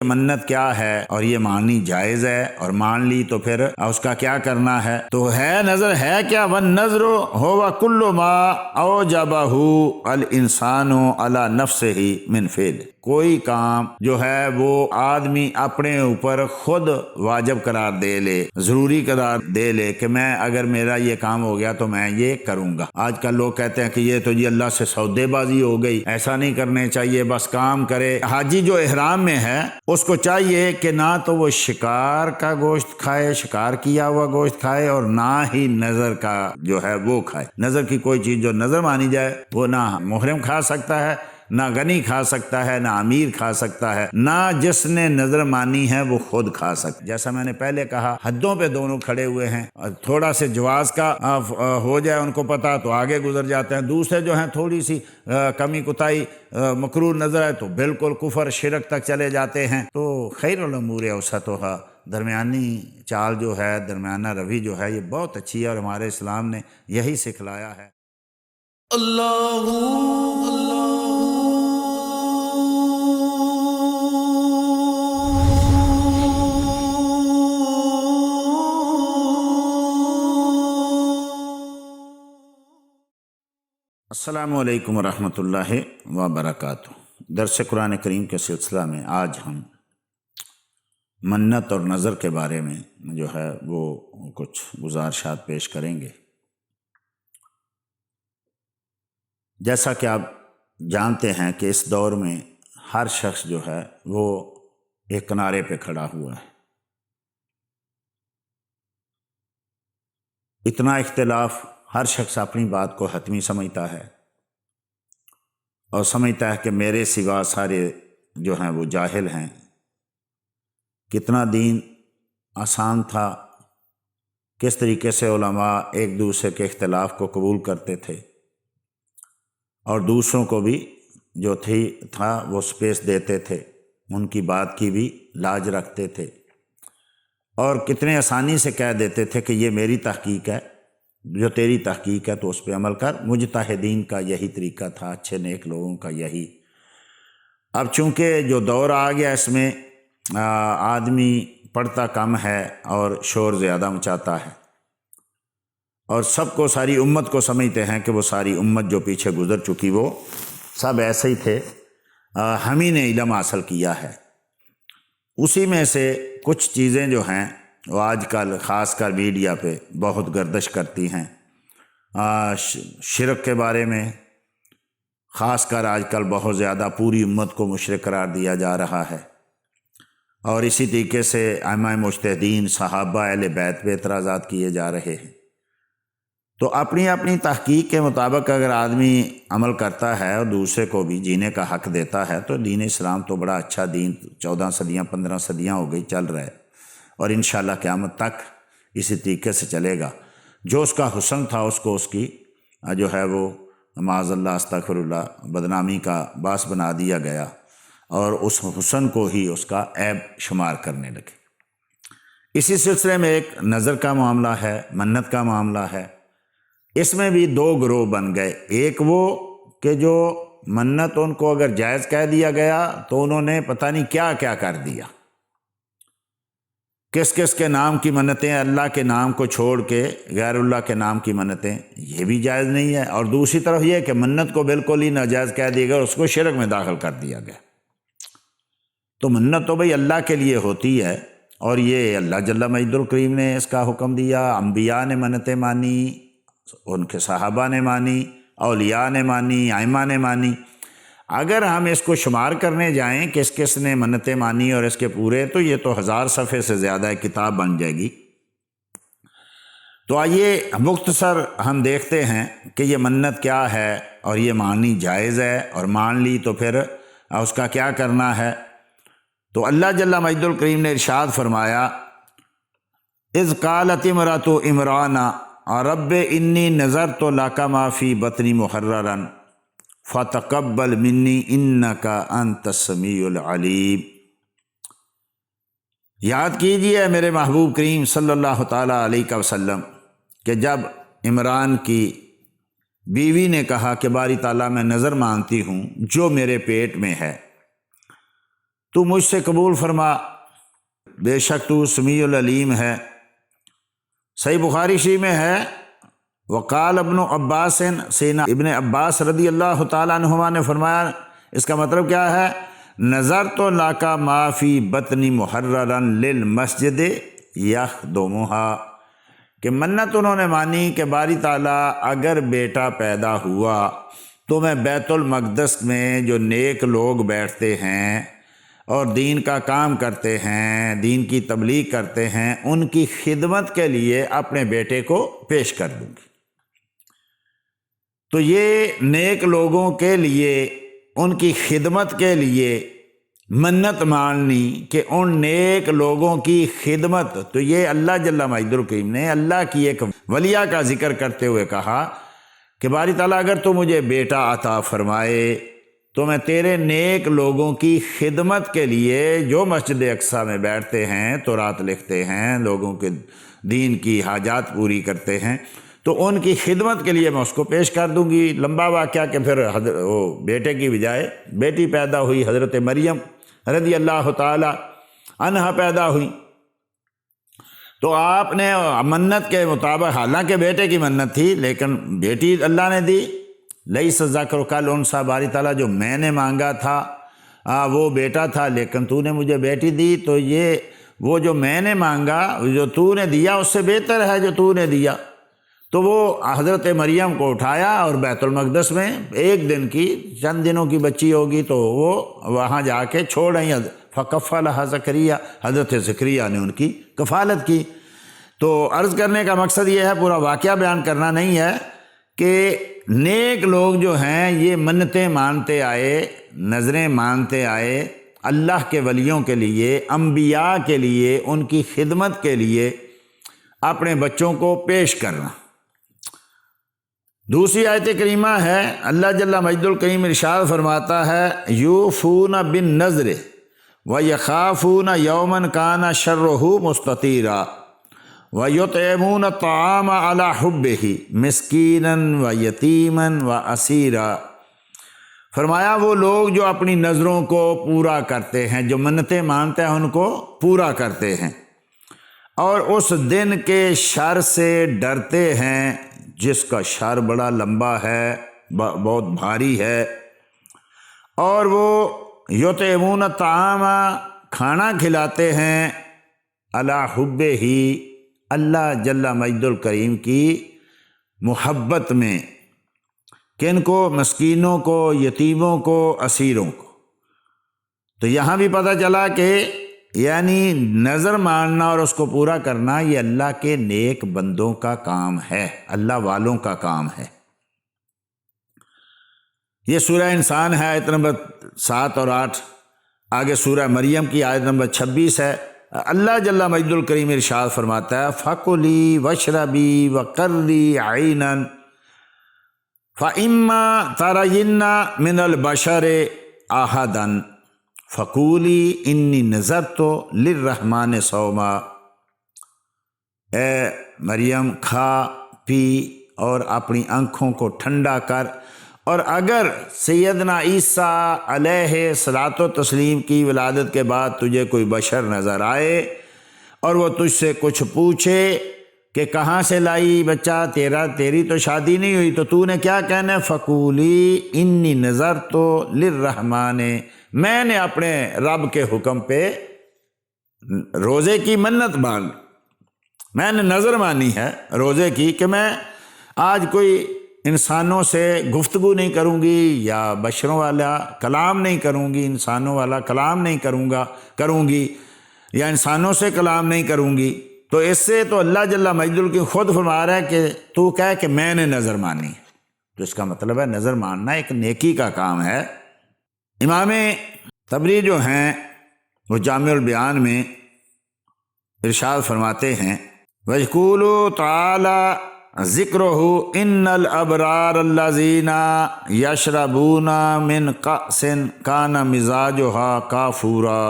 منت کیا ہے اور یہ ماننی جائز ہے، اور مان لی تو پھر اس کا کیا کرنا ہے؟ تو ہے نظر ہے کیا؟ والنظر هو كل ما اوجبه الانسان على نفسه من فعل، کوئی کام جو ہے وہ آدمی اپنے اوپر خود واجب قرار دے لے، ضروری قرار دے لے کہ میں اگر میرا یہ کام ہو گیا تو میں یہ کروں گا۔ آج کل لوگ کہتے ہیں کہ یہ تو جی اللہ سے سودے بازی ہو گئی، ایسا نہیں کرنے چاہیے، بس کام کرے۔ حاجی جو احرام میں ہے اس کو چاہیے کہ نہ تو وہ شکار کا گوشت کھائے، شکار کیا ہوا گوشت کھائے، اور نہ ہی نظر کا جو ہے وہ کھائے۔ نظر کی کوئی چیز جو نظر مانی جائے وہ نہ محرم کھا سکتا ہے، نہ غنی کھا سکتا ہے، نہ امیر کھا سکتا ہے، نہ جس نے نظر مانی ہے وہ خود کھا سکتا ہے۔ جیسا میں نے پہلے کہا، حدوں پہ دونوں کھڑے ہوئے ہیں، تھوڑا سے جواز کا ہو جائے ان کو پتہ تو آگے گزر جاتے ہیں، دوسرے جو ہیں تھوڑی سی کمی کوتاہی مکروہ نظر ہے تو بالکل کفر شرک تک چلے جاتے ہیں۔ تو خیر الامور اوسطھا، درمیانی چال جو ہے، درمیانہ روی جو ہے، یہ بہت اچھی ہے اور ہمارے اسلام نے یہی سکھلایا ہے۔ السلام علیکم ورحمۃ اللہ وبرکاتہ۔ درس قرآن کریم کے سلسلہ میں آج ہم منت اور نظر کے بارے میں جو ہے وہ کچھ گزارشات پیش کریں گے۔ جیسا کہ آپ جانتے ہیں کہ اس دور میں ہر شخص جو ہے وہ ایک کنارے پہ کھڑا ہوا ہے۔ اتنا اختلاف، ہر شخص اپنی بات کو حتمی سمجھتا ہے اور سمجھتا ہے کہ میرے سوا سارے جو ہیں وہ جاہل ہیں۔ کتنا دین آسان تھا، کس طریقے سے علماء ایک دوسرے کے اختلاف کو قبول کرتے تھے اور دوسروں کو بھی جو تھا وہ سپیس دیتے تھے، ان کی بات کی بھی لاج رکھتے تھے، اور کتنے آسانی سے کہہ دیتے تھے کہ یہ میری تحقیق ہے، جو تیری تحقیق ہے تو اس پہ عمل کر۔ مجتہدین کا یہی طریقہ تھا، اچھے نیک لوگوں کا یہی۔ اب چونکہ جو دور آ گیا اس میں آدمی پڑھتا کم ہے اور شور زیادہ مچاتا ہے، اور سب کو، ساری امت کو سمجھتے ہیں کہ وہ ساری امت جو پیچھے گزر چکی وہ سب ایسے ہی تھے، ہم ہی نے علم حاصل کیا ہے۔ اسی میں سے کچھ چیزیں جو ہیں وہ آج کل خاص کر میڈیا پہ بہت گردش کرتی ہیں۔ شرک کے بارے میں خاص کر آج کل بہت زیادہ پوری امت کو مشرک قرار دیا جا رہا ہے، اور اسی طریقے سے ائمہ مجتہدین، صحابہ، اہل بیت پہ اعتراضات کیے جا رہے ہیں۔ تو اپنی اپنی تحقیق کے مطابق اگر آدمی عمل کرتا ہے اور دوسرے کو بھی جینے کا حق دیتا ہے تو دین اسلام تو بڑا اچھا دین، 14 صدیاں 15 صدیاں ہو گئی چل رہا ہے، اور انشاءاللہ قیامت تک اسی طریقے سے چلے گا۔ جو اس کا حسن تھا اس کو اس کی جو ہے وہ معاذ اللہ استغفر اللہ بدنامی کا باعث بنا دیا گیا، اور اس حسن کو ہی اس کا عیب شمار کرنے لگے۔ اسی سلسلے میں ایک نظر کا معاملہ ہے، منت کا معاملہ ہے۔ اس میں بھی دو گروہ بن گئے، ایک وہ کہ جو منت ان کو اگر جائز کہہ دیا گیا تو انہوں نے پتہ نہیں کیا کیا کر دیا، کس کس کے نام کی منتیں، اللہ کے نام کو چھوڑ کے غیر اللہ کے نام کی منتیں، یہ بھی جائز نہیں ہے۔ اور دوسری طرف یہ کہ منت کو بالکل ہی ناجائز کہہ دیا گیا، اس کو شرک میں داخل کر دیا گیا۔ تو منت تو بھئی اللہ کے لیے ہوتی ہے، اور یہ اللہ جل مجد الکریم نے اس کا حکم دیا، انبیاء نے منتیں مانی، ان کے صحابہ نے مانی، اولیاء نے مانی، ائمہ نے مانی۔ اگر ہم اس کو شمار کرنے جائیں کس کس نے منتیں مانی اور اس کے پورے، تو یہ تو 1000 صفحے سے زیادہ کتاب بن جائے گی۔ تو آئیے مختصر ہم دیکھتے ہیں کہ یہ منت کیا ہے اور یہ ماننی جائز ہے، اور مان لی تو پھر اس کا کیا کرنا ہے۔ تو اللہ جل مجد الکریم نے ارشاد فرمایا، اذ قالت امرأۃ عمران رب انی نذرت لک ما فی بطنی محررا فتقبل منی انک انت السمیع العلیم۔ یاد کیجئے میرے محبوب کریم صلی اللہ تعالیٰ علیہ وسلم کہ جب عمران کی بیوی نے کہا کہ باری تعالیٰ میں نظر مانتی ہوں جو میرے پیٹ میں ہے، تو مجھ سے قبول فرما، بے شک تو سمیع العلیم ہے۔ صحیح بخاری شریف میں ہے، وقال ابن عباس، سیدنا ابن عباس رضی اللہ تعالیٰ عنہما نے فرمایا، اس کا مطلب کیا ہے؟ نظرت لک ما فی بطنی محررا للمسجد یخدمھا، کہ منت انہوں نے مانی کہ باری تعالیٰ اگر بیٹا پیدا ہوا تو میں بیت المقدس میں جو نیک لوگ بیٹھتے ہیں اور دین کا کام کرتے ہیں، دین کی تبلیغ کرتے ہیں، ان کی خدمت کے لیے اپنے بیٹے کو پیش کر دوں گی۔ تو یہ نیک لوگوں کے لیے، ان کی خدمت کے لیے منت ماننی کہ ان نیک لوگوں کی خدمت، تو یہ اللہ جل مجد الکریم نے اللہ کی ایک ولیہ کا ذکر کرتے ہوئے کہا کہ باری تعالیٰ اگر تو مجھے بیٹا عطا فرمائے تو میں تیرے نیک لوگوں کی خدمت کے لیے، جو مسجد اقصیٰ میں بیٹھتے ہیں، تورات لکھتے ہیں، لوگوں کے دین کی حاجات پوری کرتے ہیں، تو ان کی خدمت کے لیے میں اس کو پیش کر دوں گی۔ لمبا واقعہ کہ پھر وہ بیٹے کی بجائے بیٹی پیدا ہوئی، حضرت مریم رضی اللہ تعالی عنہا پیدا ہوئی۔ تو آپ نے منت کے مطابق، حالانکہ بیٹے کی منت تھی لیکن بیٹی اللہ نے دی، لیس الذکر کالانثیٰ، باری تعالیٰ جو میں نے مانگا تھا وہ بیٹا تھا لیکن تو نے مجھے بیٹی دی، تو یہ وہ جو میں نے مانگا، جو تو نے دیا اس سے بہتر ہے جو تو نے دیا۔ تو وہ حضرت مریم کو اٹھایا اور بیت المقدس میں ایک دن کی، چند دنوں کی بچی ہوگی، تو وہ وہاں جا کے چھوڑ آئی، فکفلھا زکریا، حضرت زکریا نے ان کی کفالت کی۔ تو عرض کرنے کا مقصد یہ ہے، پورا واقعہ بیان کرنا نہیں ہے، کہ نیک لوگ جو ہیں یہ منتیں مانتے آئے، نظریں مانتے آئے اللہ کے ولیوں کے لیے، انبیاء کے لیے، ان کی خدمت کے لیے اپنے بچوں کو پیش کرنا۔ دوسری آیت کریمہ ہے، اللہ جل مجد الکریم ارشاد فرماتا ہے، یوفون بالنذر ویخافون یوما کان شرہ مستطیرا ویطعمون الطعام علی حبہ مسکینا ویتیما واسیرا۔ فرمایا وہ لوگ جو اپنی نظروں کو پورا کرتے ہیں، جو منتیں مانتے ہیں ان کو پورا کرتے ہیں، اور اس دن کے شر سے ڈرتے ہیں جس کا شر بڑا لمبا ہے، بہت بھاری ہے، اور وہ یطعمون الطعام، کھانا کھلاتے ہیں، علی حبہ، اللہ جل مجد الکریم کی محبت میں، کن کو؟ مسکینوں کو، یتیموں کو، اسیروں کو۔ تو یہاں بھی پتہ چلا کہ یعنی نظر ماننا اور اس کو پورا کرنا یہ اللہ کے نیک بندوں کا کام ہے، اللہ والوں کا کام ہے۔ یہ سورہ انسان ہے، آیت نمبر 7 اور 8۔ آگے سورہ مریم کی آیت نمبر 26 ہے۔ اللہ جل مجد الکریم ارشاد فرماتا ہے، فَكُلِي وَاشْرَبِي وَقَرِّي عَيْنًا فَإِمَّا تَرَيِنَّ مِنَ الْبَشَرِ أَحَدًا فَقُولِي إِنِّي نَذَرْتُ لِلرَّحْمَنِ صَوْمًا۔ اے مریم، کھا پی اور اپنی آنکھوں کو ٹھنڈا کر، اور اگر سیدنا عیسیٰ علیہ الصلاۃ والتسلیم کی ولادت کے بعد تجھے کوئی بشر نظر آئے اور وہ تجھ سے کچھ پوچھے کہ کہاں سے لائی بچہ، تیری تو شادی نہیں ہوئی، تو تو نے کیا کہنا ہے؟ فَقُولِي إِنِّي نَذَرْتُ لِلرَّحْمَنِ، میں نے اپنے رب کے حکم پہ روزے کی منت مان، میں نے نظر مانی ہے روزے کی کہ میں آج کوئی انسانوں سے گفتگو نہیں کروں گی، یا بشروں والا کلام نہیں کروں گی، انسانوں والا کلام نہیں کروں گی، یا انسانوں سے کلام نہیں کروں گی۔ تو اس سے تو اللہ جل مجد الکریم خود فرما رہا ہے کہ تو کہے کہ میں نے نظر مانی، تو اس کا مطلب ہے نظر ماننا ایک نیکی کا کام ہے۔ امام طبری جو ہیں وہ جامع البیان میں ارشاد فرماتے ہیں، وَيَقُولُ تَعَالَى ذِكْرُهُ إِنَّ الْأَبْرَارَ الَّذِينَ يَشْرَبُونَ مِنْ كَأْسٍ كَانَ مِزَاجُهَا كَافُورًا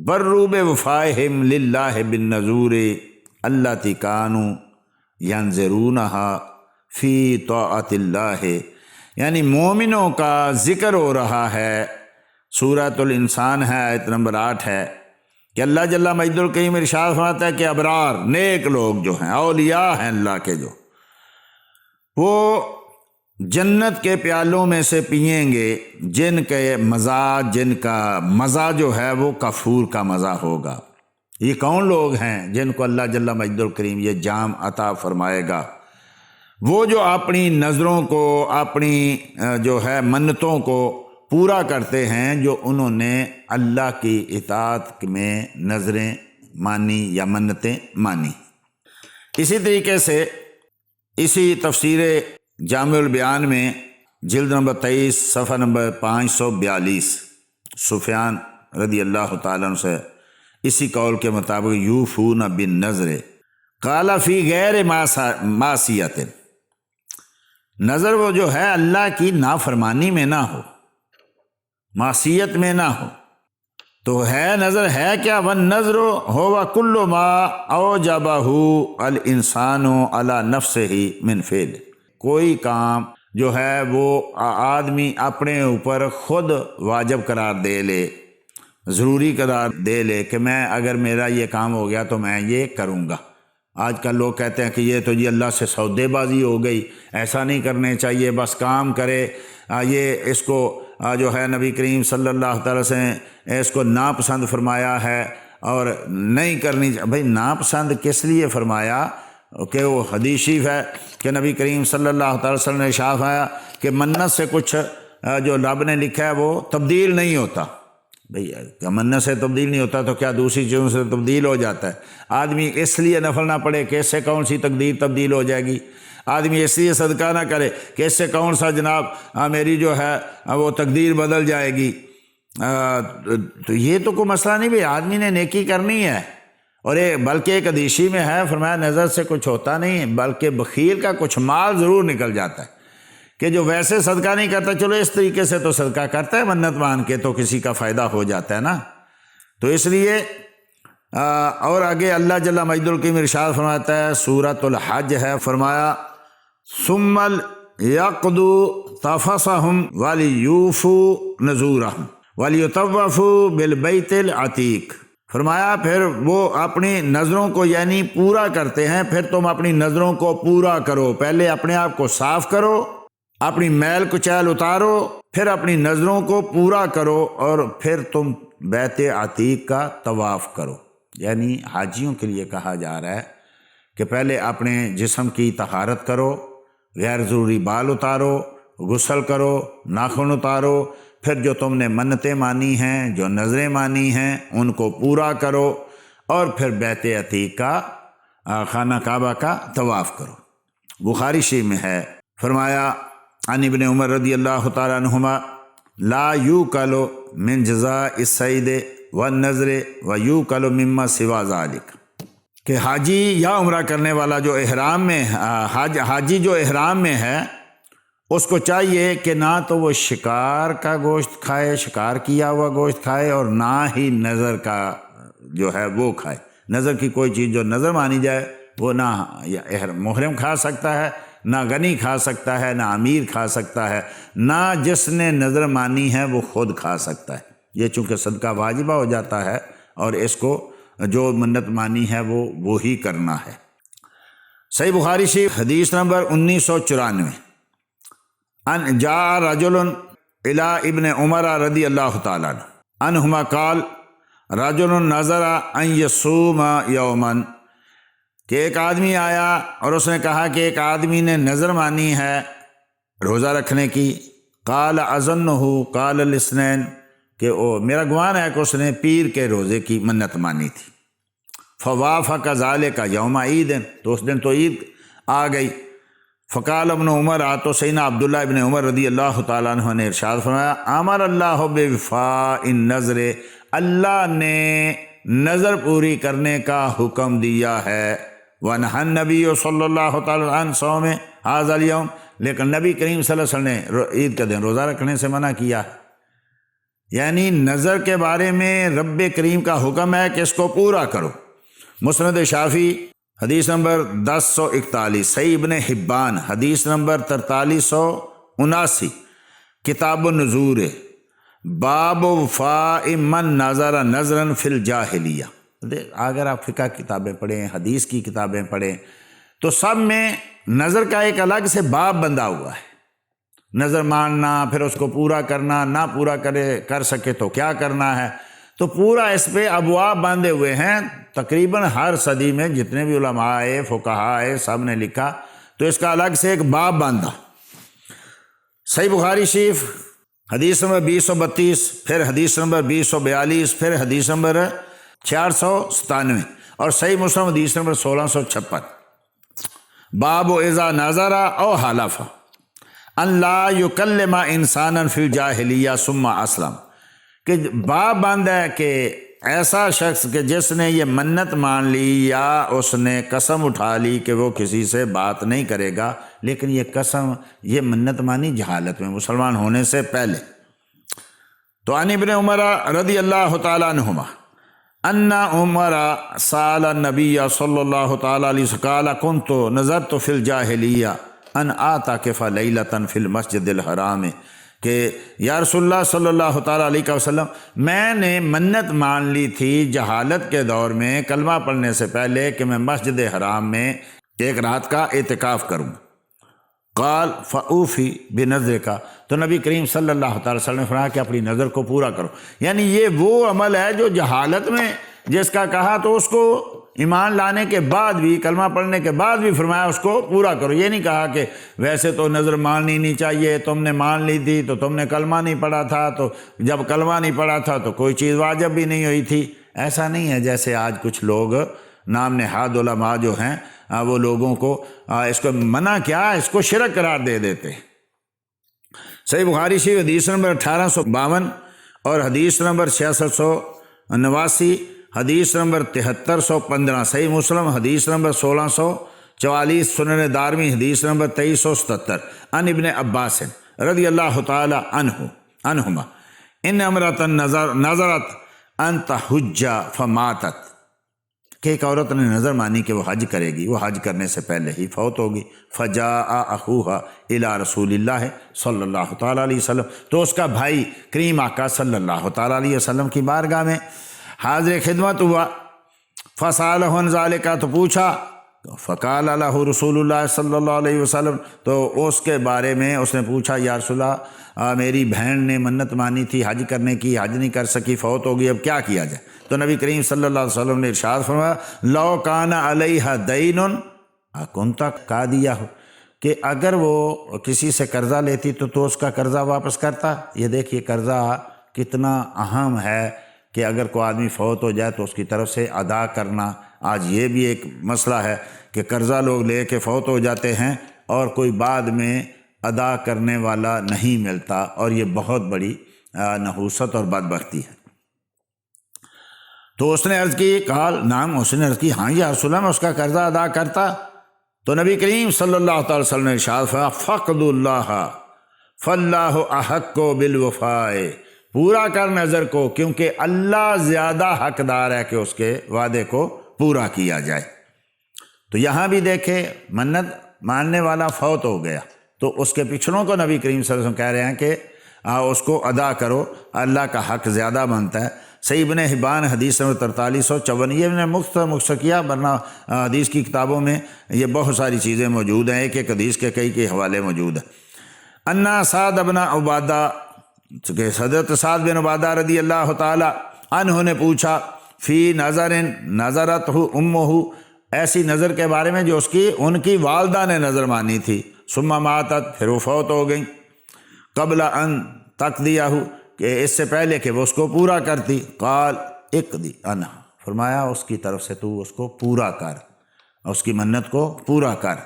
بَرُّوا بِوَفَائِهِمْ لِلَّهِ بِالنُّذُورِ الَّتِي كَانُوا يَنذِرُونَهَا فِي طَاعَةِ اللَّهِ، یعنی مومنوں کا ذکر ہو رہا ہے سورۃ الانسان ہے، آیت نمبر 8 ہے کہ اللہ جل مجد الکریم ارشاد فرماتا ہے کہ ابرار نیک لوگ جو ہیں، اولیاء ہیں اللہ کے، جو وہ جنت کے پیالوں میں سے پئیں گے جن کا مزہ جو ہے وہ کافور کا مزہ ہوگا۔ یہ کون لوگ ہیں جن کو اللہ جل مجد الکریم یہ جام عطا فرمائے گا؟ وہ جو اپنی نظروں کو، اپنی جو ہے منتوں کو پورا کرتے ہیں، جو انہوں نے اللہ کی اطاعت میں نظریں مانی یا منتیں مانی۔ اسی طریقے سے اسی تفسیر جامع البیان میں جلد نمبر 23 صفحہ نمبر 542 سفیان رضی اللہ تعالیٰ عنہ سے اسی قول کے مطابق یوفون بالنظر قال فی غیر معصیت، نظر وہ جو ہے اللہ کی نافرمانی میں نہ ہو، معصیت میں نہ ہو، تو ہے نظر ہے کیا؟ والنظر هو کل ما اوجبہ الانسان علی نفسہ من فعل، کوئی کام جو ہے وہ آدمی اپنے اوپر خود واجب قرار دے لے، ضروری قرار دے لے کہ میں اگر میرا یہ کام ہو گیا تو میں یہ کروں گا۔ آج کل لوگ کہتے ہیں کہ یہ تو جی اللہ سے سودے بازی ہو گئی، ایسا نہیں کرنے چاہیے، بس کام کرے۔ یہ اس کو جو ہے نبی کریم صلی اللہ تعالی سے اس کو ناپسند فرمایا ہے اور نہیں کرنی چاہیے۔ بھائی ناپسند کس لیے فرمایا؟ کہ وہ حدیث شریف ہے کہ نبی کریم صلی اللہ تعالی وسلم نے ارشاد فرمایا کہ منت سے کچھ جو رب نے لکھا ہے وہ تبدیل نہیں ہوتا۔ بھئی منت سے تبدیل نہیں ہوتا تو کیا دوسری چیزوں سے تبدیل ہو جاتا ہے؟ آدمی اس لیے نفل نہ پڑھے کہ اس سے کون سی تقدیر تبدیل ہو جائے گی، آدمی اس لیے صدقہ نہ کرے کہ اس سے کون سا جناب میری جو ہے وہ تقدیر بدل جائے گی۔ تو یہ تو کوئی مسئلہ نہیں، بھئی آدمی نے نیکی کرنی ہے۔ اور بلکہ ایک حدیثی میں ہے فرمایا نظر سے کچھ ہوتا نہیں ہے، بلکہ بخیل کا کچھ مال ضرور نکل جاتا ہے، کہ جو ویسے صدقہ نہیں کرتا چلو اس طریقے سے تو صدقہ کرتا ہے منت مان کے، تو کسی کا فائدہ ہو جاتا ہے نا۔ تو اس لیے اور آگے اللہ جل مجد الکریم ارشاد فرماتا ہے، سورۃ الحج ہے، فرمایا ثم یقضوا تفثهم ولیوفوا نذورهم ولیطوفوا بالبیت العتیق، فرمایا پھر وہ اپنی نظروں کو یعنی پورا کرتے ہیں، پھر تم اپنی نظروں کو پورا کرو، پہلے اپنے آپ کو صاف کرو، اپنی میل کچیل اتارو، پھر اپنی نظروں کو پورا کرو، اور پھر تم بیت عتیق کا طواف کرو۔ یعنی حاجیوں کے لیے کہا جا رہا ہے کہ پہلے اپنے جسم کی طہارت کرو، غیر ضروری بال اتارو، غسل کرو، ناخن اتارو، پھر جو تم نے منتیں مانی ہیں، جو نظریں مانی ہیں، ان کو پورا کرو، اور پھر بیت عتیق کا خانہ کعبہ کا طواف کرو۔ بخاری شریف میں ہے، فرمایا عن ابن عمر رضی اللہ تعالیٰ عنہما لا یوکل من جزاء السعید والنظر ویوکل مما سوا ذالک، کہ حاجی یا عمرہ کرنے والا جو احرام میں حاجی جو احرام میں ہے اس کو چاہیے کہ نہ تو وہ شکار کا گوشت کھائے، شکار کیا ہوا گوشت کھائے، اور نہ ہی نظر کا جو ہے وہ کھائے۔ نظر کی کوئی چیز جو نظر مانی جائے وہ نہ محرم کھا سکتا ہے، نہ غنی کھا سکتا ہے، نہ امیر کھا سکتا ہے، نہ جس نے نظر مانی ہے وہ خود کھا سکتا ہے۔ یہ چونکہ صدقہ واجبہ ہو جاتا ہے، اور اس کو جو منت مانی ہے وہ وہی کرنا ہے۔ صحیح بخاری شریف حدیث نمبر 1994 ان جاء رجل الی ابن عمر رضی اللہ تعالیٰ عنہما قال رجل نظر ان یصوم یوما، کہ ایک آدمی آیا اور اس نے کہا کہ ایک آدمی نے نظر مانی ہے روزہ رکھنے کی، قال اظنہ قال الاثنین، کہ میرا گمان ہے کہ اس نے پیر کے روزے کی منت مانی تھی۔ فوافق ذالک یوم عید، تو اس دن تو عید آ گئی۔ فقال ابن عمر، تو سیدنا عبداللہ ابن عمر رضی اللہ تعالیٰ عنہ نے ارشاد فرمایا امر اللہ بوفاء النذر، اللہ نے نظر پوری کرنے کا حکم دیا ہے۔ ونہى النبی صلی اللہ تعالیٰ عنہ صوم ھذا اليوم، لیکن نبی کریم صلی اللہ علیہ وسلم نے عید کے دن روزہ رکھنے سے منع کیا ہے۔ یعنی نظر کے بارے میں رب کریم کا حکم ہے کہ اس کو پورا کرو۔ مسند شافعی حدیث نمبر 1041، صحیح ابن حبان حدیث نمبر 4379، کتاب النذور باب وفاء من نظر نظرا فی الجاہلیہ. اگر آپ فقہ کتابیں پڑھیں، حدیث کی کتابیں پڑھیں تو سب میں نظر کا ایک الگ سے باب بندھا ہوا ہے. نظر ماننا، پھر اس کو پورا کرنا، نہ پورا کر سکے تو کیا کرنا ہے. تو پورا اس پہ ابواب باندھے ہوئے ہیں. تقریباً ہر صدی میں جتنے بھی علماء آئے، فقہاء آئے، سب نے لکھا تو اس کا الگ سے ایک باب باندھا. صحیح بخاری شریف حدیث نمبر 2032، پھر حدیث نمبر 2042، پھر حدیث نمبر 497، اور صحیح مسلم حدیث نمبر 1656. باب اذا نظر او حلف ان لا یکلم انسانا فی الجاہلیہ ثم اسلم، کہ باب باندھا ہے کہ ایسا شخص کہ جس نے یہ منت مان لی یا اس نے قسم اٹھا لی کہ وہ کسی سے بات نہیں کرے گا، لیکن یہ قسم، یہ منت مانی جہالت میں، مسلمان ہونے سے پہلے. تو عن ابن عمر رضی اللہ تعالیٰ عنہما ان عمر سأل النبی صلی اللہ تعالیٰ علیہ وسلم قال كنت نظرت فی الجاہلیہ ان اعتکف لیلۃ فی المسجد الحرام، کہ یا رسول اللہ صلی اللہ تعالیٰ علیہ وسلم، میں نے منت مان لی تھی جہالت کے دور میں، کلمہ پڑھنے سے پہلے، کہ میں مسجد حرام میں ایک رات کا اعتکاف کروں. قال فاوفی بنظرک، تو نبی کریم صلی اللہ تعالی وسلم نے فرمایا کہ اپنی نظر کو پورا کرو. یعنی یہ وہ عمل ہے جو جہالت میں جس کا کہا تو اس کو ایمان لانے کے بعد بھی، کلمہ پڑھنے کے بعد بھی فرمایا اس کو پورا کرو. یہ نہیں کہا کہ ویسے تو نظر ماننی نہیں چاہیے، تم نے مان لی تھی تو تم نے کلمہ نہیں پڑھا تھا، تو جب کلمہ نہیں پڑھا تھا تو کوئی چیز واجب بھی نہیں ہوئی تھی. ایسا نہیں ہے جیسے آج کچھ لوگ نام نہاد علماء جو ہیں وہ لوگوں کو اس کو منع کیا، اس کو شرک قرار دے دیتے. صحیح بخاری شریف حدیث نمبر 1852 اور حدیث نمبر 6689، حدیث نمبر 7315، صحیح مسلم حدیث نمبر 1644، سنن دارمی حدیث نمبر 2377. عن ابن عباس رضی اللہ تعالی عنہما ان امرأۃ نظرت ان تحج فماتت، کہ ایک عورت نے نظر مانی کہ وہ حج کرے گی، وہ حج کرنے سے پہلے ہی فوت ہوگی. فجاء اخوہا الی رسول اللہ صلی اللہ تعالیٰ علیہ وسلم، تو اس کا بھائی کریم آقا صلی اللہ تعالیٰ علیہ وسلم کی بارگاہ میں حاضر خدمت ہوا. فسألہ عن ذلک، تو پوچھا. فقال لہ رسول اللہ صلی اللہ علیہ وسلم، تو اس کے بارے میں اس نے پوچھا، یا رسول اللہ میری بہن نے منت مانی تھی حج کرنے کی، حج نہیں کر سکی، فوت ہوگی، اب کیا کیا جائے؟ تو نبی کریم صلی اللہ علیہ وسلم نے ارشاد فرمایا، لو کان علیہ دین اکنت قاضیہ، کہ اگر وہ کسی سے قرضہ لیتی تو اس کا قرضہ واپس کرتا. یہ دیکھیے قرضہ کتنا اہم ہے کہ اگر کوئی آدمی فوت ہو جائے تو اس کی طرف سے ادا کرنا. آج یہ بھی ایک مسئلہ ہے کہ قرضہ لوگ لے کے فوت ہو جاتے ہیں اور کوئی بعد میں ادا کرنے والا نہیں ملتا، اور یہ بہت بڑی نحوست اور بدبختی ہے. تو اس نے عرض کی، قال نعم، اس نے عرض کی ہاں یا رسول اللہ میں اس کا قرضہ ادا کرتا. تو نبی کریم صلی اللہ تعالی وسلم نے ارشاد فرمایا، فقد اللہ فاللہ احق بالوفاء، پورا کر نظر کو، کیونکہ اللہ زیادہ حقدار ہے کہ اس کے وعدے کو پورا کیا جائے. تو یہاں بھی دیکھیں، منت ماننے والا فوت ہو گیا تو اس کے پچھڑوں کو نبی کریم صلی اللہ علیہ وسلم کہہ رہے ہیں کہ اس کو ادا کرو، اللہ کا حق زیادہ بنتا ہے. صحیح ابن حبان حدیث نمبر 4354، یہ نے مختصر کیا، ورنہ حدیث کی کتابوں میں یہ بہت ساری چیزیں موجود ہیں، ایک ایک حدیث کے کئی حوالے موجود ہیں. انا سعد بن عبادہ، کہ حضرت سعد بن عبادہ رضی اللہ تعالی عنہ نے پوچھا، فی نظر نظرت امہ، ایسی نظر کے بارے میں جو ان کی والدہ نے نظر مانی تھی، ثم ماتت، پھر وہ فوت ہو گئی، قبل ان تقضیہ، کہ اس سے پہلے کہ وہ اس کو پورا کرتی. قال اقضی عنہا، فرمایا اس کی طرف سے تو اس کو پورا کر، اس کی منت کو پورا کر.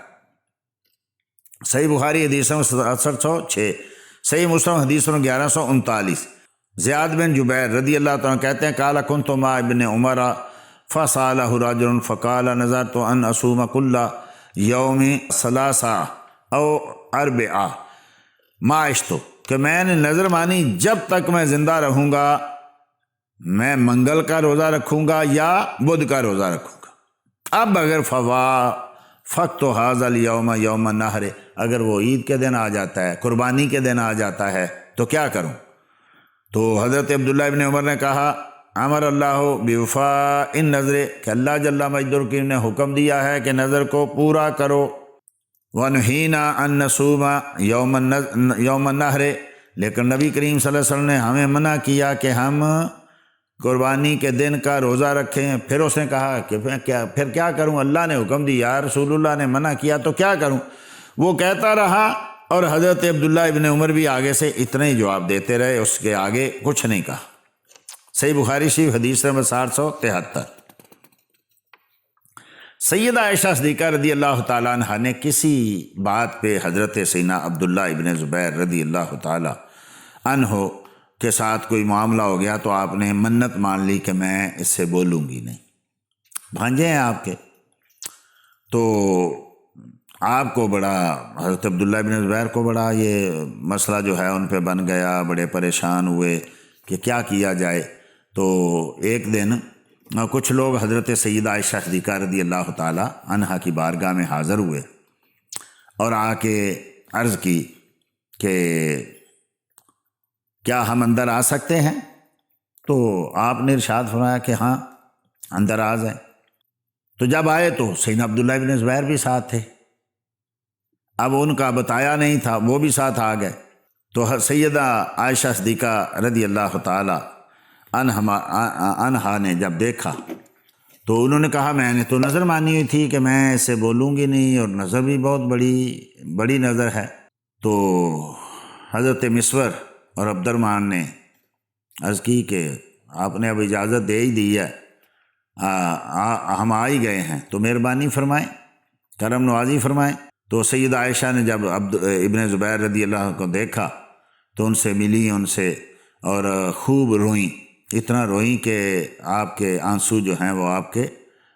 صحیح بخاری حدیث نمبر 6706، صحیح مسلم حدیث نمبر 1139. زیاد بن جبیر رضی اللہ تعالیٰ کہتے ہیں، قال کنت مع ابن عمر فسألہ رجل فقال نظرت ان اصوم کل یوم ثلاثا او اربعا ما عشت، کہ میں نے نظر مانی جب تک میں زندہ رہوں گا میں منگل کا روزہ رکھوں گا یا بدھ کا روزہ رکھوں گا. اب اگر فقط حاضر الیوم یوم النحر، اگر وہ عید کے دن آ جاتا ہے، قربانی کے دن آ جاتا ہے تو کیا کروں؟ تو حضرت عبداللہ ابن عمر نے کہا امر اللہ بوفا ان نظر کہ اللہ جل مجدہ کی نے حکم دیا ہے کہ نظر کو پورا کرو، ونہینا ان نصوم یوم النحر، لیکن نبی کریم صلی اللہ علیہ وسلم نے ہمیں منع کیا کہ ہم قربانی کے دن کا روزہ رکھیں۔ پھر اس نے کہا کہ پھر کیا کروں، اللہ نے حکم دیا، رسول اللہ نے منع کیا تو کیا کروں؟ وہ کہتا رہا اور حضرت عبداللہ ابن عمر بھی آگے سے اتنے ہی جواب دیتے رہے، اس کے آگے کچھ نہیں کہا۔ صحیح بخاری شریف حدیث نمبر 773۔ سیدہ عائشہ صدیقہ رضی اللہ تعالیٰ عنہ نے کسی بات پہ حضرت سیدنا عبداللہ ابن زبیر رضی اللہ تعالیٰ عنہ کے ساتھ کوئی معاملہ ہو گیا تو آپ نے منت مان لی کہ میں اس سے بولوں گی نہیں، بھانجے ہیں آپ کے، تو آپ کو بڑا، حضرت عبداللہ ابن زبیر کو بڑا یہ مسئلہ جو ہے ان پہ بن گیا، بڑے پریشان ہوئے کہ کیا کیا جائے۔ تو ایک دن کچھ لوگ حضرت سیدہ عائشہ صدیقہ رضی اللہ تعالی عنہا کی بارگاہ میں حاضر ہوئے اور آ کے عرض کی کہ کیا ہم اندر آ سکتے ہیں؟ تو آپ نے ارشاد فرمایا کہ ہاں اندر آ جائیں۔ تو جب آئے تو سیدنا عبداللہ ابن زبیر بھی ساتھ تھے، اب ان کا بتایا نہیں تھا، وہ بھی ساتھ آ گئے۔ تو سیدہ عائشہ صدیقہ رضی اللہ تعالی عنہا نے جب دیکھا تو انہوں نے کہا میں نے تو نظر مانی ہوئی تھی کہ میں اسے بولوں گی نہیں، اور نظر بھی بہت بڑی نظر ہے۔ تو حضرت مسور اور عبد الرحمن نے عرض کی کہ آپ نے اب اجازت دے ہی دی ہے، ہم آ ہی گئے ہیں تو مہربانی فرمائیں، کرم نوازی فرمائیں۔ تو سیدہ عائشہ نے جب ابن زبیر رضی اللہ عنہ کو دیکھا تو ان سے ملی، ان سے اور خوب روئیں، اتنا روئیں کہ آپ کے آنسو جو ہیں وہ آپ کے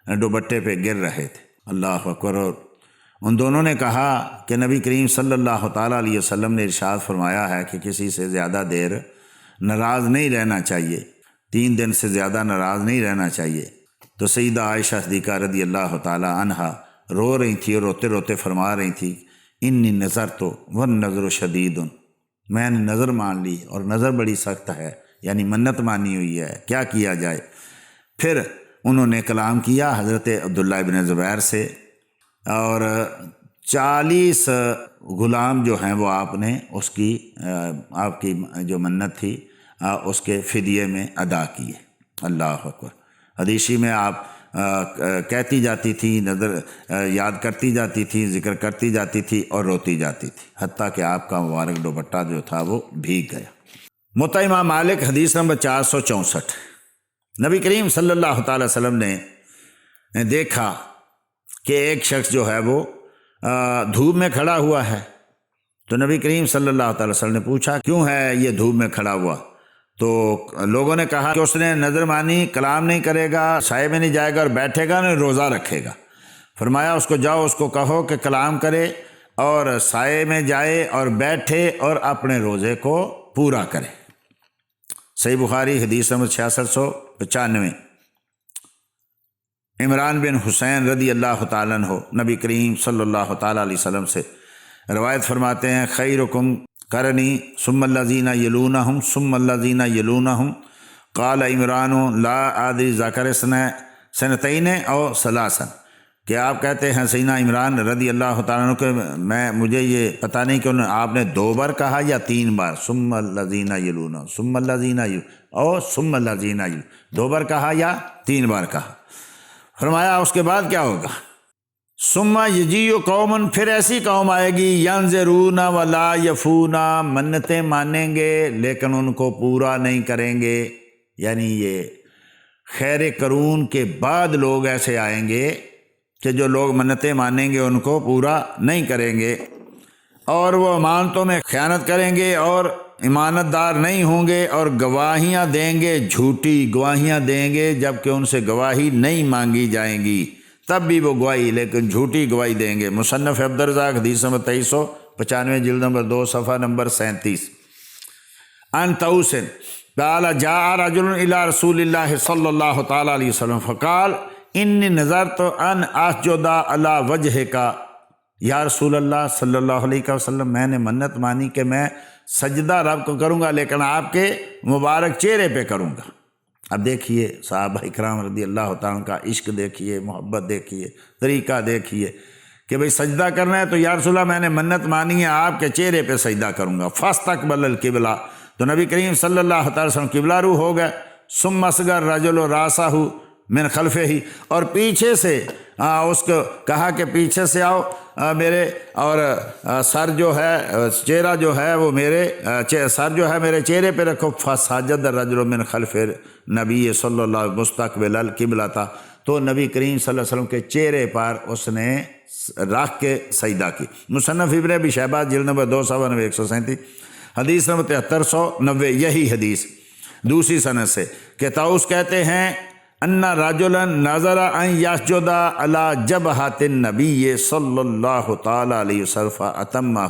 دوپٹے پہ گر رہے تھے۔ اللہ اکبر۔ اور ان دونوں نے کہا کہ نبی کریم صلی اللہ تعالیٰ علیہ وسلم نے ارشاد فرمایا ہے کہ کسی سے زیادہ دیر ناراض نہیں رہنا چاہیے، 3 دن سے زیادہ ناراض نہیں رہنا چاہیے۔ تو سیدہ عائشہ صدیقہ رضی اللہ تعالیٰ عنہا رو رہی تھی اور روتے روتے فرما رہی تھی انی نظرت والنظر شدید، میں نے نظر مان لی اور نظر بڑی سخت ہے، یعنی منت مانی ہوئی ہے، کیا کیا جائے؟ پھر انہوں نے کلام کیا حضرت عبداللہ ابن زبیر سے، اور 40 غلام جو ہیں وہ آپ نے اس کی آپ کی جو منت تھی اس کے فدیے میں ادا کیے۔ اللہ اکبر۔ حدیثی میں آپ کہتی جاتی تھی، نظر یاد کرتی جاتی تھی، ذکر کرتی جاتی تھی اور روتی جاتی تھی، حتیٰ کہ آپ کا مبارک دوپٹہ جو تھا وہ بھیگ گیا۔ موطا امام مالک حدیث نمبر 464۔ نبی کریم صلی اللہ تعالی وسلم نے دیکھا کہ ایک شخص جو ہے وہ دھوپ میں کھڑا ہوا ہے، تو نبی کریم صلی اللہ تعالی وسلم نے پوچھا کیوں ہے یہ دھوپ میں کھڑا ہوا؟ تو لوگوں نے کہا کہ اس نے نظر مانی، کلام نہیں کرے گا، سائے میں نہیں جائے گا اور بیٹھے گا، نہیں روزہ رکھے گا۔ فرمایا اس کو جاؤ، اس کو کہو کہ کلام کرے اور سائے میں جائے اور بیٹھے اور اپنے روزے کو پورا کرے۔ صحیح بخاری حدیث نمبر 6695۔ عمران بن حسین رضی اللہ تعالیٰ عنہ نبی کریم صلی اللہ تعالیٰ علیہ وسلم سے روایت فرماتے ہیں خیرکم قرنی ثم الذین یلونہم ثم الذین یلونہم قال عمران لا ادری ذکر سنتین او ثلاثا، کہ آپ کہتے ہیں سیدنا عمران رضی اللہ تعالیٰ عنہ کہ مجھے یہ پتہ نہیں کہ آپ نے 2 بار کہا یا 3 بار، ثم الذین یلونہم ثم الذین او ثم الذین 2 بار کہا یا 3 بار کہا۔ فرمایا اس کے بعد کیا ہوگا؟ ثم یجیء قوم، پھر ایسی قوم آئے گی ینظرون ولا یفون، منتیں مانیں گے لیکن ان کو پورا نہیں کریں گے، یعنی یہ خیر قرون کے بعد لوگ ایسے آئیں گے کہ جو لوگ منتیں مانیں گے ان کو پورا نہیں کریں گے، اور وہ امانتوں میں خیانت کریں گے اور امانت دار نہیں ہوں گے، اور گواہیاں دیں گے، جھوٹی گواہیاں دیں گے جبکہ ان سے گواہی نہیں مانگی جائیں گی، تب بھی وہ گواہی لیکن جھوٹی گواہی دیں گے۔ مصنف عبدالرزاق حدیث نمبر 2395 جلد نمبر 2 صفحہ نمبر 37۔ ان طوس قال جاء رجل الى رسول اللہ صلی اللہ تعالی علیہ وسلم فقال انی نظرت ان اسجد علی وجہک یا رسول اللہ صلی اللہ علیہ وسلم میں نے منت مانی کہ میں سجدہ رب کو کروں گا لیکن آپ کے مبارک چہرے پہ کروں گا۔ اب دیکھیے صحابہ اکرام رضی اللہ تعالیٰ کا عشق دیکھیے، محبت دیکھیے، طریقہ دیکھیے کہ بھئی سجدہ کرنا ہے تو یا رسول اللہ میں نے منت مانی ہے آپ کے چہرے پہ سجدہ کروں گا۔ فاستقبل القبلہ، تو نبی کریم صلی اللہ تعالی وسلم قبلہ رو ہو گئے۔ ثم اصغر رجل راسہ من خلفہ ہی، اور پیچھے سے اس کو کہا کہ پیچھے سے آؤ میرے، اور سر جو ہے، چہرہ جو ہے وہ میرے سر جو ہے میرے چہرے پہ رکھو۔ فسجد الرجل من خلف نبی صلی اللہ علیہ وسلم مستقبل القبلہ تھا، تو نبی کریم صلی اللہ علیہ وسلم کے چہرے پر اس نے رکھ کے سجدہ کی۔ مصنف ابن ابی شیبہ جلد نمبر 2 صفحہ نمبر 137، حدیث نمبر 7390، یہی حدیث دوسری سند سے کہ طاؤس کہتے ہیں ان رجلا نظر ان یسجد علی جبہۃ النبی صلی اللہ تعالی علیہ وسلم فاتمہ،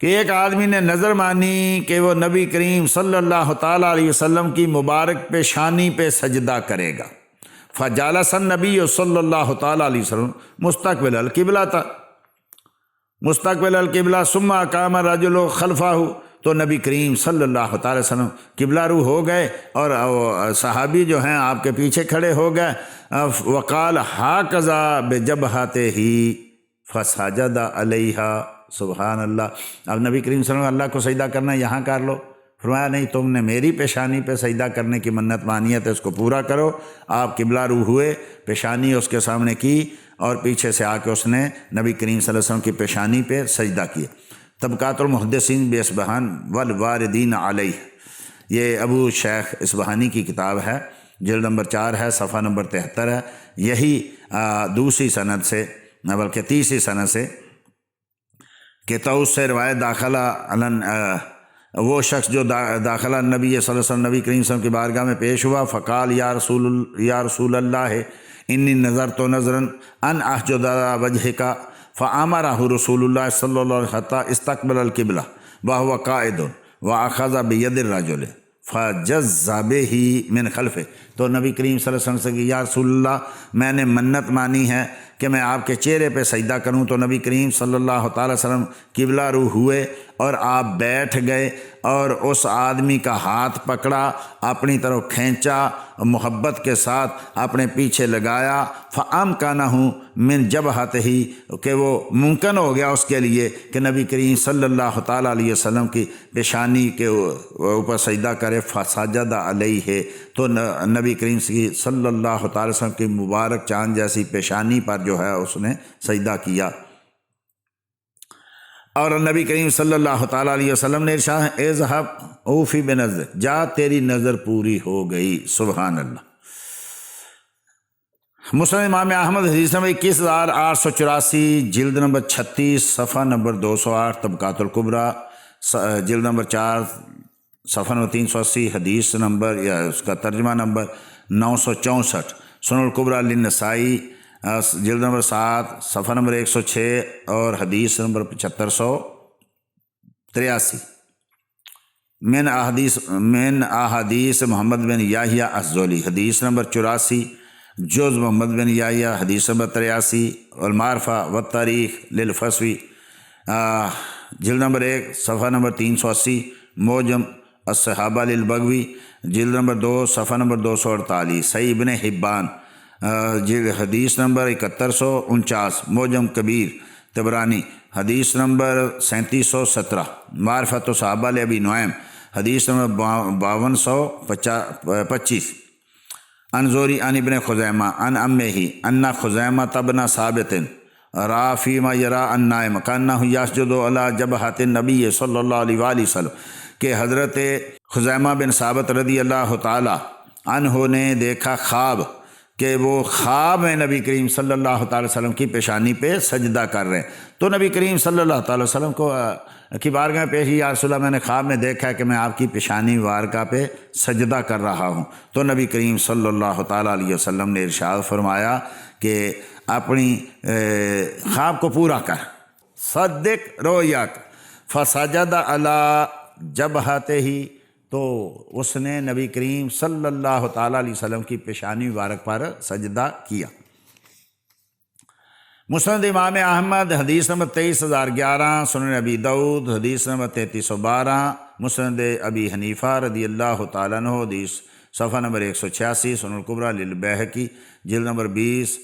کہ ایک آدمی نے نظر مانی کہ وہ نبی کریم صلی اللہ تعالی علیہ وسلم کی مبارک پیشانی پہ سجدہ کرے گا۔ فجالس النبی صلی اللہ تعالی علیہ وسلم مستقبل القبلہ تھا، مستقبل القبلہ، ثم اقام الرجل خلفہ، تو نبی کریم صلی اللہ تعالی وسلم قبلہ رو ہو گئے اور صحابی جو ہیں آپ کے پیچھے کھڑے ہو گئے۔ وقال ہاکذا بجبہتہ فسجد علیہا، سبحان اللہ۔ اب نبی کریم صلی اللہ علیہ وسلم اللہ کو سجدہ کرنا ہے یہاں کر لو، فرمایا نہیں، تم نے میری پیشانی پہ سجدہ کرنے کی منت مانی ہے تو اس کو پورا کرو۔ آپ قبلہ رو ہوئے، پیشانی اس کے سامنے کی اور پیچھے سے آ کے اس نے نبی کریم صلی اللہ علیہ وسلم کی پیشانی پہ سجدہ کیا۔ طبقات المحدثین باصبہان والواردین علیہ، یہ ابو شیخ اصبہانی کی کتاب ہے، جلد نمبر 4 ہے، صفحہ نمبر 73 ہے۔ یہی دوسری سند سے، بلکہ تیسری سند سے کہ طاؤس سے روایت داخلہ وہ شخص جو داخلہ نبی صلی اللہ علیہ وسلم، نبی کریم صلی اللہ علیہ وسلم کی بارگاہ میں پیش ہوا، فقال یا رسول اللہ انی نظرت نظرا ان اسجد علی وجہک، فامرہ رسول اللہ صلی اللہ علیہ وسلم حتی استقبل القبلہ وہو قائد واخذ بید الرجل فجذ بہ من خلفہ، تو نبی کریم صلی اللہ علیہ وسلم سے کہ یا رسول اللہ میں نے منت مانی ہے کہ میں آپ کے چہرے پہ سجدہ کروں، تو نبی کریم صلی اللہ تعالی وسلم قبلہ رو ہوئے اور آپ بیٹھ گئے اور اس آدمی کا ہاتھ پکڑا، اپنی طرف کھینچا، محبت کے ساتھ اپنے پیچھے لگایا۔ فامکنہ من جبہتہ، کہ وہ ممکن ہو گیا اس کے لیے کہ نبی کریم صلی اللہ تعالی علیہ وسلم کی پیشانی کے اوپر سجدہ کرے۔ فسجد علیہ، تو نبی کریم صلی اللہ تعالی وسلم کی مبارک چاند جیسی پیشانی پر جو ہے اس نے سجدہ کیا۔ اور نبی کریم صلی اللہ تعالیٰ علیہ وسلم نے ارشاد اذهب اوفی بنظر، جا تیری نظر پوری ہو گئی، سبحان اللہ۔ مسند امام احمد حدیث نمبر 21884، جلد نمبر 36 صفحہ نمبر 208، طبقات الکبریٰ جلد نمبر 4 صفحہ نمبر 380، حدیث نمبر یا اس کا ترجمہ نمبر 964، سنن الکبریٰ للنسائی جلد نمبر 7 صفحہ نمبر 106 اور حدیث نمبر 7583، من احادیث محمد بن یحییٰ الزولی، حدیث نمبر 84، جز محمد بن یحییٰ، حدیث نمبر 83، والمعرفہ والتاریخ للفسوی جلد نمبر 1 صفحہ نمبر 380، موجم الصحابہ للبغوی جلد نمبر 2 صفحہ نمبر 248، صحیح ابن حبان حدیث نمبر 7149، موجم کبیر طبرانی حدیث نمبر 3717، معرفت صحابہ لابی نعیم حدیث نمبر 5225، انظوری ان ابن خزیمہ ان امہ ان خزیمہ ابن ثابت را فیما یرا النائم کانہ یسجد علی جبہۃ النبی صلی اللہ علیہ وآلہ وسلم، کہ حضرت خزیمہ بن ثابت رضی اللہ تعالی عنہ نے دیکھا خواب کہ وہ خواب میں نبی کریم صلی اللہ تعالی وسلم کی پیشانی پہ سجدہ کر رہے ہیں، تو نبی کریم صلی اللہ تعالی وسلم کو کی بارگاہ میں پیش کی، یا رسول اللہ میں نے خواب میں دیکھا ہے کہ میں آپ کی پیشانی مبارکہ پہ سجدہ کر رہا ہوں، تو نبی کریم صلی اللہ تعالی علیہ وسلم نے ارشاد فرمایا کہ اپنی خواب کو پورا کر، صدق رؤیاک، فسجد علی جبہتہ، تو اس نے نبی کریم صلی اللہ تعالیٰ علیہ وسلم کی پیشانی مبارک پر سجدہ کیا۔ مسند امام احمد حدیث نمبر 23,011، سنن ابی داؤد حدیث نمبر 3312، مسند ابی حنیفہ رضی اللہ تعالیٰ عنہ حدیث صفحہ نمبر 186، سنن الکبریٰ للبیہقی جلد نمبر 20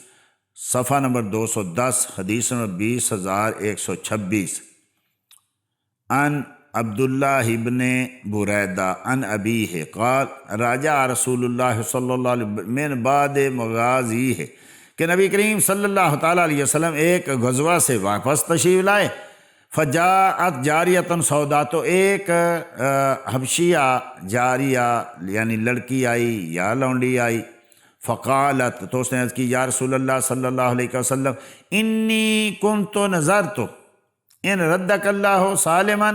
صفحہ نمبر 210، حدیث نمبر 20,126۔ ان عبداللہ ابن بریدہ ان ابیہ قال راجع رسول اللہ صلی اللہ علیہ وسلم من بعد مغازی ہے کہ نبی کریم صلی اللہ تعالیٰ علیہ وسلم ایک غزوہ سے واپس تشریف لائے، فجاءت جاریۃ سودا، تو ایک حبشیہ جاریہ یعنی لڑکی آئی یا لونڈی آئی، فقالت، تو اس نے عرض کی یا رسول اللہ صلی اللہ علیہ وسلم انی کنت نذرت ان ردک اللہ سالما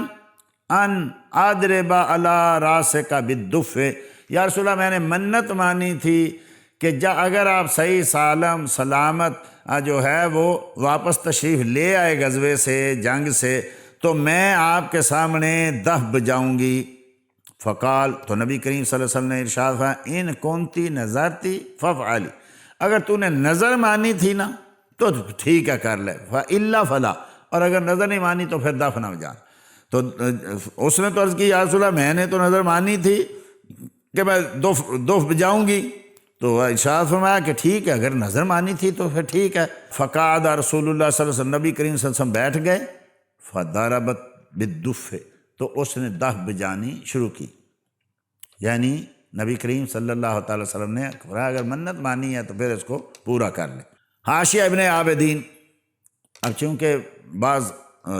ان اضرب علی راسک بالدف، یا رسول اللہ میں نے منت مانی تھی کہ اگر آپ صحیح سالم سلامت جو ہے وہ واپس تشریف لے آئے غزوے سے، جنگ سے، تو میں آپ کے سامنے دف بجاؤں گی۔ فقال، تو نبی کریم صلی اللہ علیہ وسلم نے ارشاد فرمایا ان کنتی نذرتی فافعلی، اگر تو نے نظر مانی تھی نا تو ٹھیک ہے کر لے، فالا فلا، اور اگر نظر نہیں مانی تو پھر دف نہ بجا۔ تو اس نے تو عرض کی یا رسول اللہ میں نے تو نظر مانی تھی کہ میں دف بجاؤں گی، تو ارشاد فرمایا کہ ٹھیک ہے، اگر نظر مانی تھی تو پھر ٹھیک ہے۔ فقعد رسول اللہ صلی اللہ علیہ وسلم، نبی کریم صلی اللہ علیہ وسلم بیٹھ گئے، فضربت بالدف، تو اس نے دف بجانی شروع کی، یعنی نبی کریم صلی اللہ تعالی وسلم نے فرمایا اگر منت مانی ہے تو پھر اس کو پورا کر لیں۔ حاشیہ ابن عابدین، اب چونکہ بعض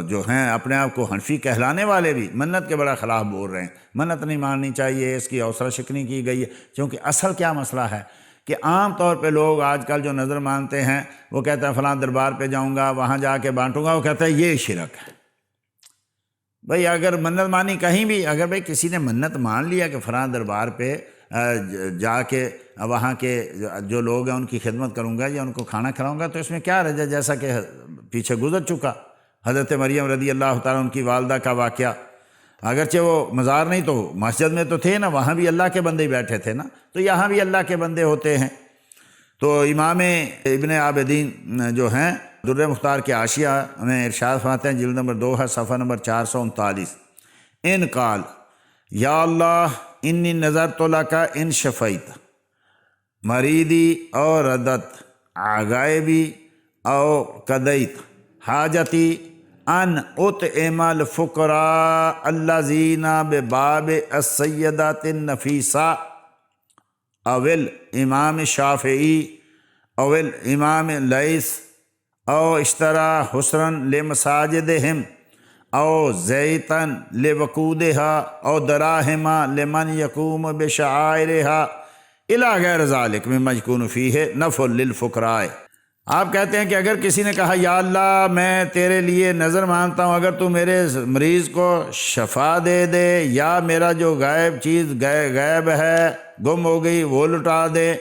جو ہیں اپنے آپ کو حنفی کہلانے والے بھی منت کے بڑا خلاف بول رہے ہیں، منت نہیں ماننی چاہیے، اس کی اوسرہ شکنی کی گئی ہے، کیونکہ اصل کیا مسئلہ ہے کہ عام طور پہ لوگ آج کل جو نظر مانتے ہیں وہ کہتے ہیں فلاں دربار پہ جاؤں گا، وہاں جا کے بانٹوں گا، وہ کہتا ہے یہ شرک ہے۔ بھئی اگر منت مانی کہیں بھی، اگر بھئی کسی نے منت مان لیا کہ فلاں دربار پہ جا کے وہاں کے جو لوگ ہیں ان کی خدمت کروں گا یا ان کو کھانا کھلاؤں گا، تو اس میں کیا رجا، جیسا کہ پیچھے گزر چکا حضرت مریم رضی اللہ تعالیٰ ان کی والدہ کا واقعہ، اگرچہ وہ مزار نہیں تو مسجد میں تو تھے نا، وہاں بھی اللہ کے بندے بیٹھے تھے نا، تو یہاں بھی اللہ کے بندے ہوتے ہیں۔ تو امام ابن عابدین جو ہیں در مختار کے حاشیہ میں ارشاد فرماتے ہیں، جلد نمبر 2 ہے، صفحہ نمبر 439، ان قال یا اللہ انی نذرت لک ان شفیت مریدی اور ردت عغائبی او قضیت حاجتی ان اطعم الفقراء الذین بباب السیدات النفیسہ اول امام شافعی اول امام لیث او اشترا حسرا لمساجدہم او زیتن لوقودها او دراہما لمن یقوم بشعائرها الی غیر ذالک مما یکون فیہ نفع للفقراء۔ آپ کہتے ہیں کہ اگر کسی نے کہا یا اللہ میں تیرے لیے نظر مانتا ہوں اگر تو میرے مریض کو شفا دے دے، یا میرا جو غائب چیز غائب ہے گم ہو گئی وہ لٹا دے،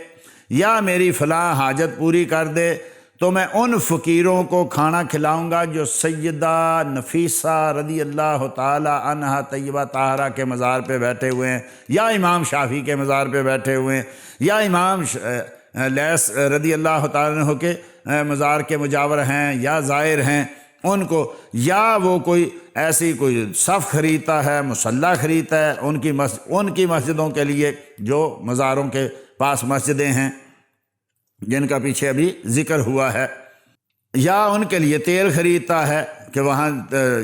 یا میری فلاں حاجت پوری کر دے، تو میں ان فقیروں کو کھانا کھلاؤں گا جو سیدہ نفیسہ رضی اللہ تعالی عنہا طیبہ طاہرہ کے مزار پہ بیٹھے ہوئے ہیں، یا امام شافعی کے مزار پہ بیٹھے ہوئے ہیں، یا امام لیث رضی اللہ تعالیٰ عنہ کے مزار کے مجاور ہیں یا زائر ہیں ان کو، یا وہ کوئی ایسی کوئی صف خریدتا ہے، مصلی خریدتا ہے ان کی مسجدوں کے لیے جو مزاروں کے پاس مسجدیں ہیں جن کا پیچھے ابھی ذکر ہوا ہے، یا ان کے لیے تیل خریدتا ہے کہ وہاں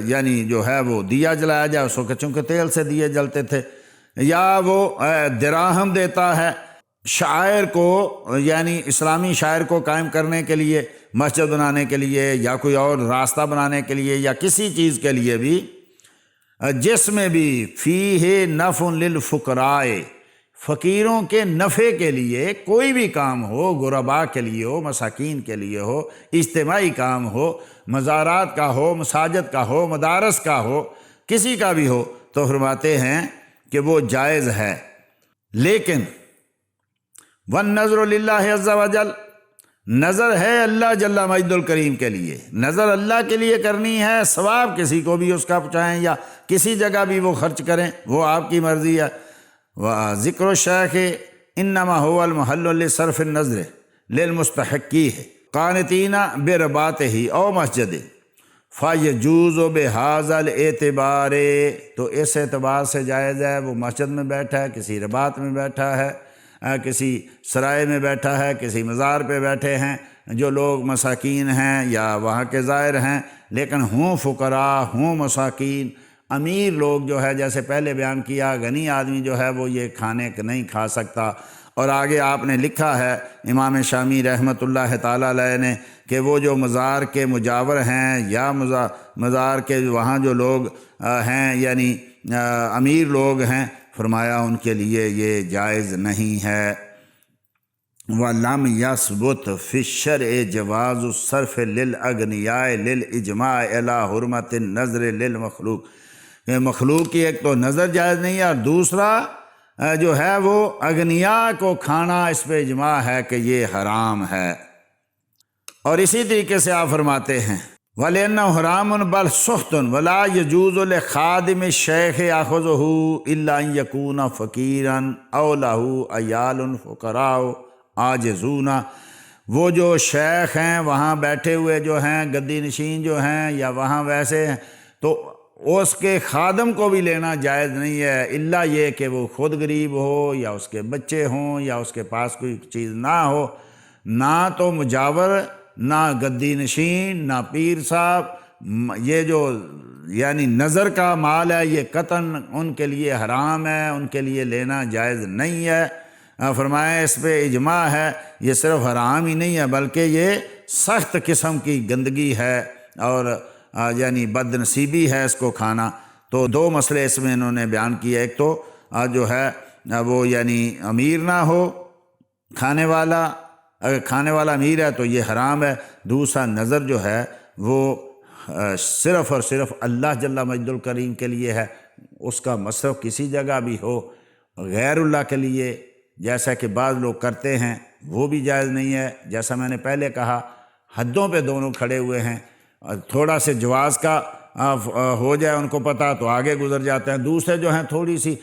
یعنی جو ہے وہ دیا جلایا جائے، اس وقت چونکہ تیل سے دیے جلتے تھے، یا وہ دراہم دیتا ہے شاعر کو، یعنی اسلامی شاعر کو قائم کرنے کے لیے، مسجد بنانے کے لیے یا کوئی اور راستہ بنانے کے لیے یا کسی چیز کے لیے بھی، جس میں بھی فیہ نفع للفقراء، فقیروں کے نفع کے لیے کوئی بھی کام ہو، غرباء کے لیے ہو، مساکین کے لیے ہو، اجتماعی کام ہو، مزارات کا ہو، مساجد کا ہو، مدارس کا ہو، کسی کا بھی ہو، تو فرماتے ہیں کہ وہ جائز ہے، لیکن وَالنَّظْرُ لِلَّهِ عَزَّ وَجَلَّ، نظر ہے اللہ جل مجد الکریم کے لیے، نظر اللہ کے لیے کرنی ہے، ثواب کسی کو بھی اس کا پہنچائیں یا کسی جگہ بھی وہ خرچ کریں، وہ آپ کی مرضی ہے۔ وَذِكْرُ الشَّيْخِ إِنَّمَا هُوَ الْمُحَلُّ لِصَرْفِ النَّظْرِ لِلْمُسْتَحِقِّيهِ قانتین بربات ہی او مسجد فیجوز بہذا الاعتبار، تو اس اعتبار سے جائز ہے وہ مسجد میں بیٹھا ہے، کسی رباط میں بیٹھا ہے، کسی سرائے میں بیٹھا ہے، کسی مزار پہ بیٹھے ہیں جو لوگ مساکین ہیں یا وہاں کے زائر ہیں، لیکن ہوں فقراء، ہوں مساکین، امیر لوگ جو ہے جیسے پہلے بیان کیا، غنی آدمی جو ہے وہ یہ کھانے نہیں کھا سکتا۔ اور آگے آپ نے لکھا ہے امام شامی رحمۃ اللہ تعالیٰ علیہ نے کہ وہ جو مزار کے مجاور ہیں یا مزار کے وہاں جو لوگ ہیں یعنی امیر لوگ ہیں، فرمایا ان کے لیے یہ جائز نہیں ہے۔ وَلَمْ يَثْبُتْ فِي الشَّرْعِ جَوَازُ الصَّرْفِ لِلْأَغْنِيَاءِ لِلْإِجْمَاعِ إِلَىٰ حُرْمَةِ النَّظْرِ لِلْمَخْلُوقِ، کہ مخلوق کی ایک تو نظر جائز نہیں ہے، اور دوسرا جو ہے وہ اغنیاء کو کھانا اس پہ اجماع ہے کہ یہ حرام ہے۔ اور اسی طریقے سے آپ فرماتے ہیں وَلِأَنَّهُ حَرَامٌ بَلْ سُخْطٌ وَلَا يَجُوزُ لِخَادِمِ الشَّيْخِ يَأْخُذُهُ إِلَّا أَن يَكُونَ فَقِيرًا أَوْ لَهُ عِيَالٌ فُقَرَاءُ عَاجِزُونَ، وہ جو شیخ ہیں وہاں بیٹھے ہوئے جو ہیں گدی نشین جو ہیں یا وہاں ویسے ہیں، تو اس کے خادم کو بھی لینا جائز نہیں ہے، الا یہ کہ وہ خود غریب ہو یا اس کے بچے ہوں یا اس کے پاس کوئی چیز نہ ہو، نہ تو مجاور، نہ گدی نشین، نہ پیر صاحب، یہ جو یعنی نظر کا مال ہے یہ قطعاً ان کے لیے حرام ہے، ان کے لیے لینا جائز نہیں ہے۔ فرمایا اس پہ اجماع ہے، یہ صرف حرام ہی نہیں ہے بلکہ یہ سخت قسم کی گندگی ہے اور یعنی بد نصیبی ہے اس کو کھانا۔ تو دو مسئلے اس میں انہوں نے بیان کیے، ایک تو جو ہے وہ یعنی امیر نہ ہو کھانے والا، اگر کھانے والا امیر ہے تو یہ حرام ہے، دوسرا نظر جو ہے وہ صرف اور صرف اللہ جل مجد الکریم کے لیے ہے، اس کا مصرف کسی جگہ بھی ہو غیر اللہ کے لیے جیسا کہ بعض لوگ کرتے ہیں وہ بھی جائز نہیں ہے۔ جیسا میں نے پہلے کہا حدوں پہ دونوں کھڑے ہوئے ہیں، تھوڑا سے جواز کا ہو جائے ان کو پتہ تو آگے گزر جاتے ہیں، دوسرے جو ہیں تھوڑی سی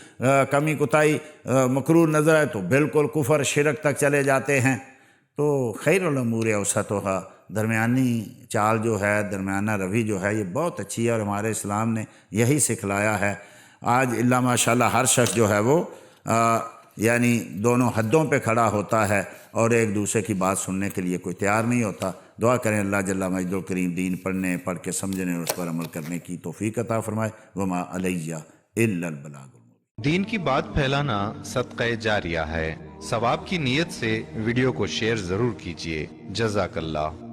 کمی کوتاہی مکروہ نظر ہے تو بالکل کفر شرک تک چلے جاتے ہیں۔ تو خیر الامور اوسطھا، درمیانی چال جو ہے، درمیانہ روی جو ہے یہ بہت اچھی ہے اور ہمارے اسلام نے یہی سکھلایا ہے۔ آج اللہ ماشاءاللہ ہر شخص جو ہے وہ یعنی دونوں حدوں پہ کھڑا ہوتا ہے اور ایک دوسرے کی بات سننے کے لیے کوئی تیار نہیں ہوتا۔ دعا کریں اللہ جل مجدہ الکریم دین پڑھنے، پڑھ کے سمجھنے اور اس پر عمل کرنے کی توفیق عطا فرمائے۔ وما علیہ الا البلاغ۔ دین کی بات پھیلانا صدقہ جاریہ ہے، ثواب کی نیت سے ویڈیو کو شیئر ضرور کیجیے۔ جزاک اللہ۔